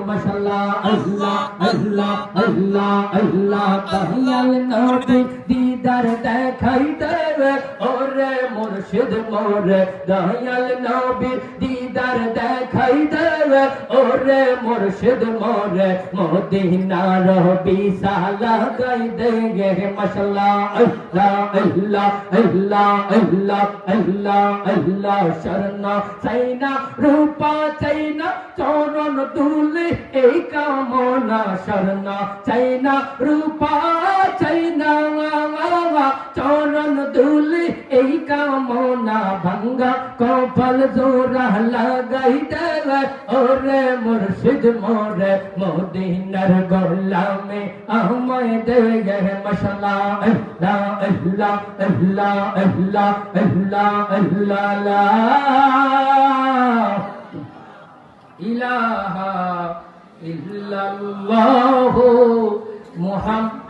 মাশাআল্লাহ আল্লাহ আল্লাহ আল্লাহ আল্লাহ দয়াল নবী দিদার দেখাই দেবে ওরে মুর্শিদ মোরে দয়াল নবী দিদার দেখাই দেবে ওরে মুর্শিদ মোরে মদিনার বিসালা গাই দেগে মাশাআল্লাহ আল্লাহ আল্লাহ আল্লাহ আল্লাহ আল্লাহ আল্লাহ শরণা চাইনা রূপা চাইনা চরণ দুলে এই কামনা শরণা চাইনা রূপা চাইনা চরণ দুলে এই কামনা ভাঙ্গা কপাল জোড়া লাগাই দেবে ওরে মুর্শিদ মোরে মদিনার গোলামে আমায় দেগে মাশাআল্লাহ আল্লাহ আল্লাহ আল্লাহ আল্লাহ আল্লাহ আল্লাহ লা ইলাহা ইল্লাল্লাহু মুহাম্মাদ